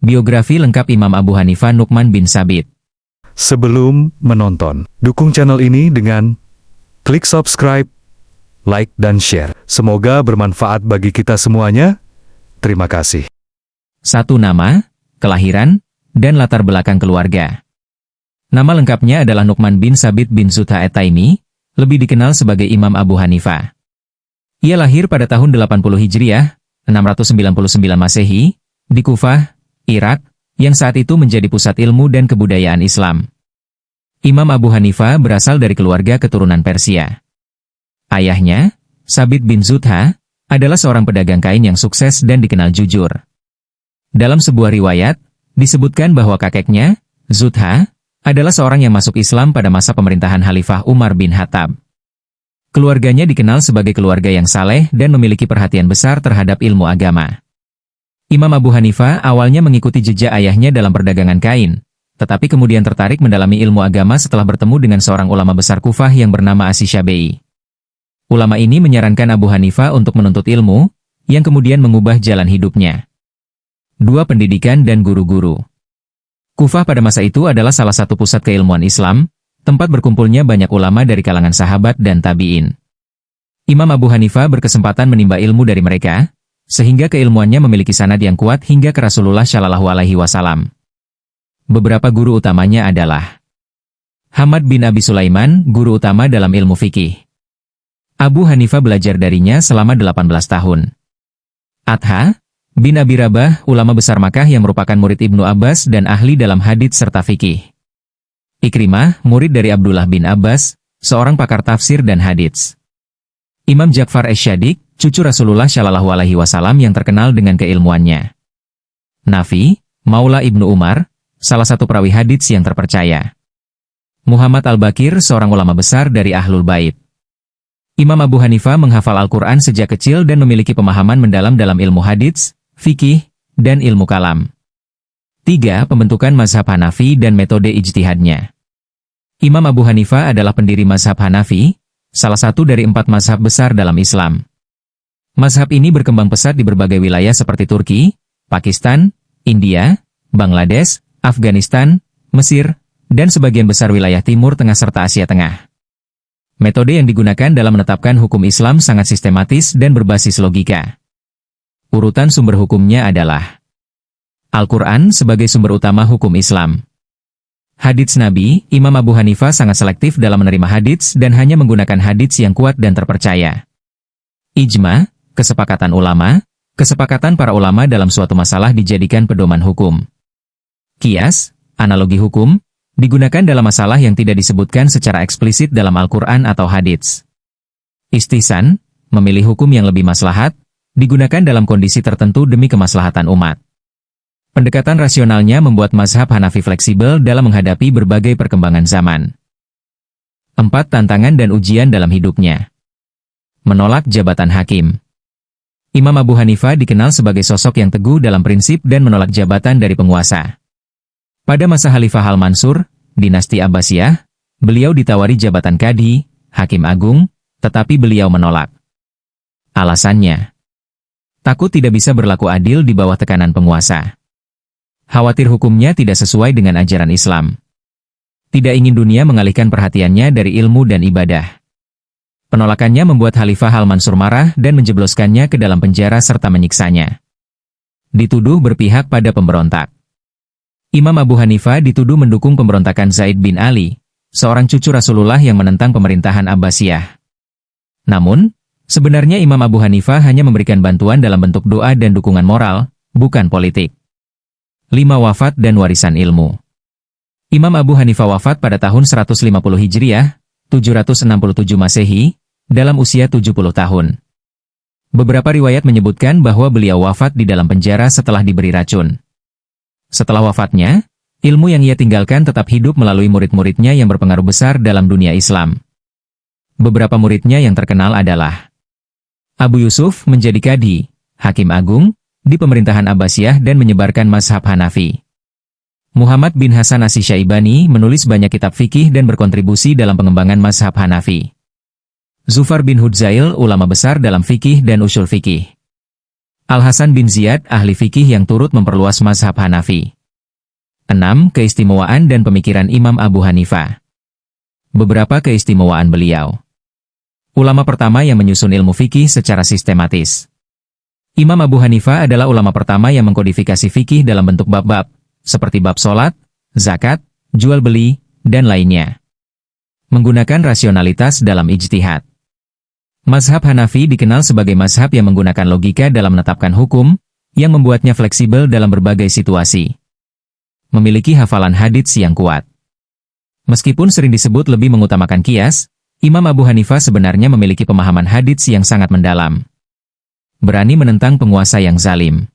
Biografi lengkap Imam Abu Hanifah Nu'man bin Sabit. Sebelum menonton, dukung channel ini dengan klik subscribe, like, dan share. Semoga bermanfaat bagi kita semuanya. Terima kasih. 1. Nama, kelahiran, dan latar belakang keluarga. Nama lengkapnya adalah Nu'man bin Sabit bin Zutha at-Taimi, lebih dikenal sebagai Imam Abu Hanifah. Ia lahir pada tahun 80 Hijriah, 699 Masehi, di Kufah, Irak, yang saat itu menjadi pusat ilmu dan kebudayaan Islam. Imam Abu Hanifah berasal dari keluarga keturunan Persia. Ayahnya, Sabit bin Zutha, adalah seorang pedagang kain yang sukses dan dikenal jujur. Dalam sebuah riwayat, disebutkan bahwa kakeknya, Zutha, adalah seorang yang masuk Islam pada masa pemerintahan Khalifah Umar bin Khattab. Keluarganya dikenal sebagai keluarga yang saleh dan memiliki perhatian besar terhadap ilmu agama. Imam Abu Hanifah awalnya mengikuti jejak ayahnya dalam perdagangan kain, tetapi kemudian tertarik mendalami ilmu agama setelah bertemu dengan seorang ulama besar Kufah yang bernama Asy-Syafi'i. Ulama ini menyarankan Abu Hanifah untuk menuntut ilmu, yang kemudian mengubah jalan hidupnya. 2. Pendidikan dan guru-guru. Kufah pada masa itu adalah salah satu pusat keilmuan Islam, tempat berkumpulnya banyak ulama dari kalangan sahabat dan tabi'in. Imam Abu Hanifah berkesempatan menimba ilmu dari mereka, sehingga keilmuannya memiliki sanad yang kuat hingga ke Rasulullah Shallallahu Alaihi Wasallam. Beberapa guru utamanya adalah Hamad bin Abi Sulaiman, guru utama dalam ilmu fikih. Abu Hanifah belajar darinya selama 18 tahun. Atha bin Abi Rabah, ulama besar Makkah yang merupakan murid Ibnu Abbas dan ahli dalam hadits serta fikih. Ikrimah, murid dari Abdullah bin Abbas, seorang pakar tafsir dan hadits. Imam Ja'far Asy-Syadiq, cucu Rasulullah Shallallahu Alaihi Wasallam yang terkenal dengan keilmuannya. Nafi, Maula Ibnu Umar, salah satu perawi hadits yang terpercaya. Muhammad Al-Bakir, seorang ulama besar dari Ahlul Bait. Imam Abu Hanifah menghafal Al-Quran sejak kecil dan memiliki pemahaman mendalam dalam ilmu hadits, fikih, dan ilmu kalam. 3. Pembentukan mazhab Hanafi dan metode ijtihadnya. Imam Abu Hanifah adalah pendiri mazhab Hanafi, salah satu dari 4 mazhab besar dalam Islam. Mazhab ini berkembang pesat di berbagai wilayah seperti Turki, Pakistan, India, Bangladesh, Afghanistan, Mesir, dan sebagian besar wilayah Timur Tengah serta Asia Tengah. Metode yang digunakan dalam menetapkan hukum Islam sangat sistematis dan berbasis logika. Urutan sumber hukumnya adalah Al-Quran sebagai sumber utama hukum Islam. Hadits Nabi, Imam Abu Hanifah sangat selektif dalam menerima hadits dan hanya menggunakan hadits yang kuat dan terpercaya. Ijma, kesepakatan ulama, kesepakatan para ulama dalam suatu masalah dijadikan pedoman hukum. Qiyas, analogi hukum, digunakan dalam masalah yang tidak disebutkan secara eksplisit dalam Al-Quran atau hadits. Istihsan, memilih hukum yang lebih maslahat, digunakan dalam kondisi tertentu demi kemaslahatan umat. Pendekatan rasionalnya membuat mazhab Hanafi fleksibel dalam menghadapi berbagai perkembangan zaman. 4. Tantangan dan ujian dalam hidupnya. Menolak jabatan hakim. Imam Abu Hanifah dikenal sebagai sosok yang teguh dalam prinsip dan menolak jabatan dari penguasa. Pada masa Khalifah Al-Mansur, dinasti Abbasiyah, beliau ditawari jabatan Qadhi, Hakim Agung, tetapi beliau menolak. Alasannya, takut tidak bisa berlaku adil di bawah tekanan penguasa. Khawatir hukumnya tidak sesuai dengan ajaran Islam. Tidak ingin dunia mengalihkan perhatiannya dari ilmu dan ibadah. Penolakannya membuat Khalifah Al-Mansur marah dan menjebloskannya ke dalam penjara serta menyiksanya. Dituduh berpihak pada pemberontak. Imam Abu Hanifah dituduh mendukung pemberontakan Zaid bin Ali, seorang cucu Rasulullah yang menentang pemerintahan Abbasiyah. Namun, sebenarnya Imam Abu Hanifah hanya memberikan bantuan dalam bentuk doa dan dukungan moral, bukan politik. 5. Wafat dan warisan ilmu. Imam Abu Hanifah wafat pada tahun 150 Hijriah, 767 Masehi, dalam usia 70 tahun. Beberapa riwayat menyebutkan bahwa beliau wafat di dalam penjara setelah diberi racun. Setelah wafatnya, ilmu yang ia tinggalkan tetap hidup melalui murid-muridnya yang berpengaruh besar dalam dunia Islam. Beberapa muridnya yang terkenal adalah Abu Yusuf menjadi Qadhi, Hakim Agung, di pemerintahan Abbasiyah dan menyebarkan mazhab Hanafi. Muhammad bin Hasan Asy-Syaibani menulis banyak kitab fikih dan berkontribusi dalam pengembangan mazhab Hanafi. Zufar bin Hudzail, ulama besar dalam fikih dan usul fikih. Al-Hasan bin Ziyad, ahli fikih yang turut memperluas mazhab Hanafi. 6. Keistimewaan dan pemikiran Imam Abu Hanifah. Beberapa keistimewaan beliau. Ulama pertama yang menyusun ilmu fikih secara sistematis. Imam Abu Hanifah adalah ulama pertama yang mengkodifikasi fikih dalam bentuk bab-bab, seperti bab sholat, zakat, jual beli, dan lainnya. Menggunakan rasionalitas dalam ijtihad. Mazhab Hanafi dikenal sebagai mazhab yang menggunakan logika dalam menetapkan hukum, yang membuatnya fleksibel dalam berbagai situasi. Memiliki hafalan hadits yang kuat. Meskipun sering disebut lebih mengutamakan qiyas, Imam Abu Hanifah sebenarnya memiliki pemahaman hadits yang sangat mendalam. Berani menentang penguasa yang zalim.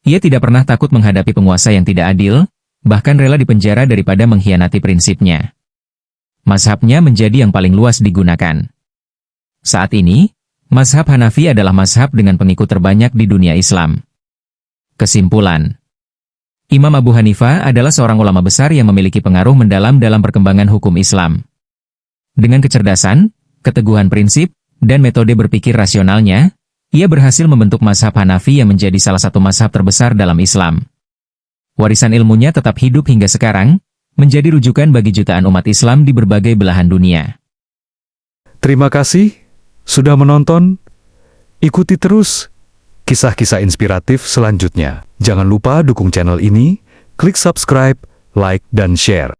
Ia tidak pernah takut menghadapi penguasa yang tidak adil, bahkan rela dipenjara daripada mengkhianati prinsipnya. Mazhabnya menjadi yang paling luas digunakan. Saat ini, mazhab Hanafi adalah mazhab dengan pengikut terbanyak di dunia Islam. Kesimpulan. Imam Abu Hanifah adalah seorang ulama besar yang memiliki pengaruh mendalam dalam perkembangan hukum Islam. Dengan kecerdasan, keteguhan prinsip, dan metode berpikir rasionalnya, ia berhasil membentuk mazhab Hanafi yang menjadi salah satu mazhab terbesar dalam Islam. Warisan ilmunya tetap hidup hingga sekarang, menjadi rujukan bagi jutaan umat Islam di berbagai belahan dunia. Terima kasih sudah menonton. Ikuti terus kisah-kisah inspiratif selanjutnya. Jangan lupa dukung channel ini, klik subscribe, like, dan share.